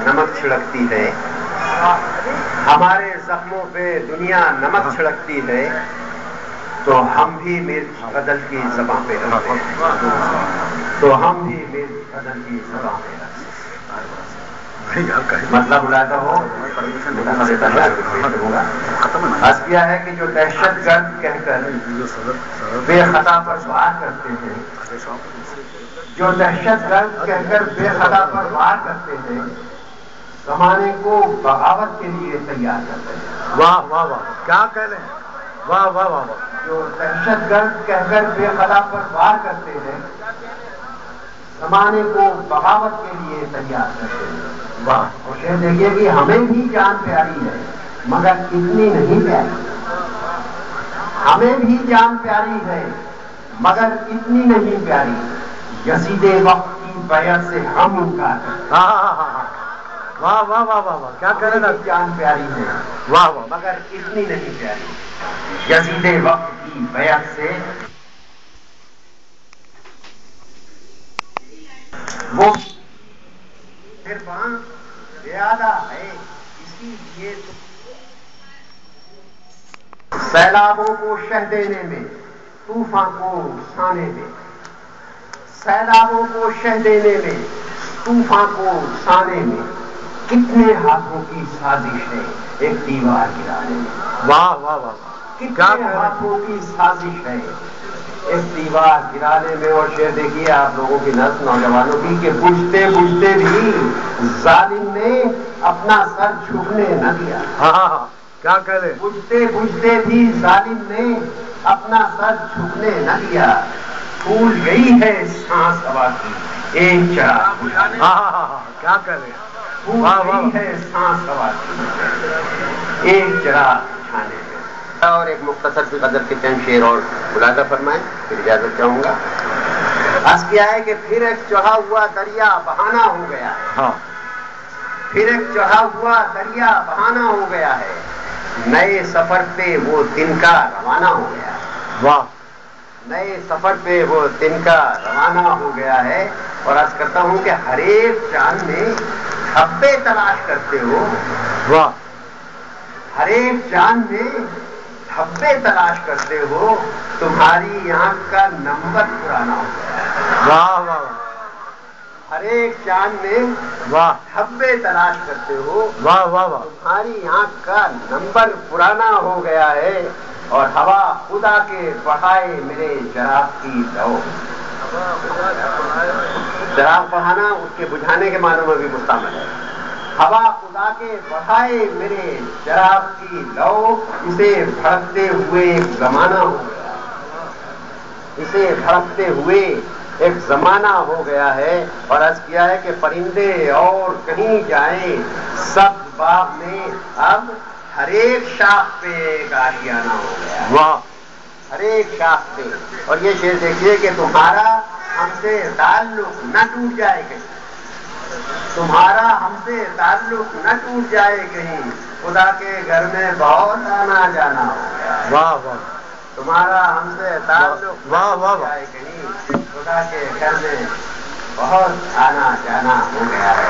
نمک چھڑکتی ہے، ہمارے زخموں پہ دنیا نمک چھڑکتی ہے، تو ہم بھی مرچ عدل کی زباں پہ رکھتے ہیں، تو ہم بھی مرچ عدل کی زباں پہ رکھتے ہیں۔ مطلب ملاحظہ ہو، عرض کیا ہے کہ جو دہشت گرد کہہ کر بے خطا پر وار کرتے ہیں، جو دہشت گرد کہہ کر بے خطا پر وار کرتے ہیں، زمانے کو بغاوت کے لیے تیار کرتے ہیں۔ واہ واہ واہ، کیا کہہ رہے ہیں، واہ واہ واہ واہ۔ جو دہشت گرد کہہ کر بے خطا پر وار کرتے ہیں، زمانے کو بغاوت کے لیے تیار کرتے ہیں۔ واہ، اور یہ دیکھیے کہ ہمیں بھی جان پیاری ہے مگر اتنی نہیں پیاری، ہمیں بھی جان پیاری ہے مگر اتنی نہیں پیاری، یزید وقت کی بیعت سے ہم انکار کرتے ہیں۔ واہ واہ واہ واہ واہ، کیا کہہ رہے ہیں، جان پیاری ہے واہ واہ، مگر اتنی نہیں پیاری، یزید وقت کی بیعت سے وہ پھر وہاں زیادہ ہے، اسی لیے سیلابوں کو شہ دینے میں، طوفان کو سانے میں، سیلابوں کو شہ دینے میں، طوفان کو سانے میں، کتنے ہاتھوں کی سازش ہے ایک دیوار گرانے میں۔ واہ واہ واہ، کتنے ہاتھوں کی سازش ہے ایک دیوار گرانے میں۔ اور شعر دیکھیے آپ لوگوں کی نسل نوجوانوں کی کہ بجھتے بجھتے بھی ظالم نے اپنا سر جھکنے نہ دیا۔ کیا کہہ رہے، بجھتے بجھتے بھی ظالم نے اپنا سر جھکنے نہ دیا، پھول گئی ہے سانس ہوا کی ایک چراغ بجھانے، کیا کہہ رہے، پھول گئی ہے سانس ہوا کی ایک چراغ بجھانے میں۔ اور ایک مختصر سی غزل کے چند شعر اور ملاحظہ فرمائیں، پھر اجازت چاہوں گا۔ عرض کیا ہے کہ پھر ایک چڑھا ہوا دریا بہانا ہو گیا ہے، پھر ایک چڑھا ہوا دریا بہانا ہو گیا ہے، نئے سفر پہ وہ تنکا روانہ ہو گیا ہے۔ واہ، نئے سفر پہ وہ تنکا روانہ ہو گیا ہے۔ اور عرض کرتا ہوں کہ ہر ایک چاند میں دھبے تلاش کرتے ہو، واہ، ہر ایک چاند میں دھبے تلاش کرتے ہو، تمہاری آنکھ کا نمبر پرانا ہو گیا ہے۔ واہ واہ، ہر ایک چاند میں واہ، دھبے تلاش کرتے ہو، واہ واہ واہ، تمہاری آنکھ کا نمبر پرانا ہو گیا ہے، اور ہوا خدا کے بڑھائے میرے چراغ کی لو۔ چراغ بڑھانا اس کے بجھانے کے معنوں میں بھی مستعمل ہے۔ ہوا خدا کے بڑھائے میرے چراغ کی لو، اسے بھڑکتے ہوئے ایک زمانہ ہو گیا، اسے بھڑکتے ہوئے ایک زمانہ ہو گیا ہے۔ اور عرض کیا ہے کہ پرندے اور کہیں جائیں سب باغ میں اب ہر ایک شاخ پہ ایک آشیانہ ہو گیا ہے، واہ، ہر ایک شاخ پہ۔ اور یہ شعر دیکھیے کہ تمہارا ہم سے تعلق نہ ٹوٹ جائے کہیں، تمہارا ہم سے تعلق نہ ٹوٹ جائے کہیں، خدا کے گھر میں بہت آنا جانا ہو گیا ہے۔ واہ واہ، تمہارا ہم سے تعلق نہ واہ واہ ٹوٹ جائے کہیں، خدا کے گھر میں بہت آنا جانا ہو گیا ہے۔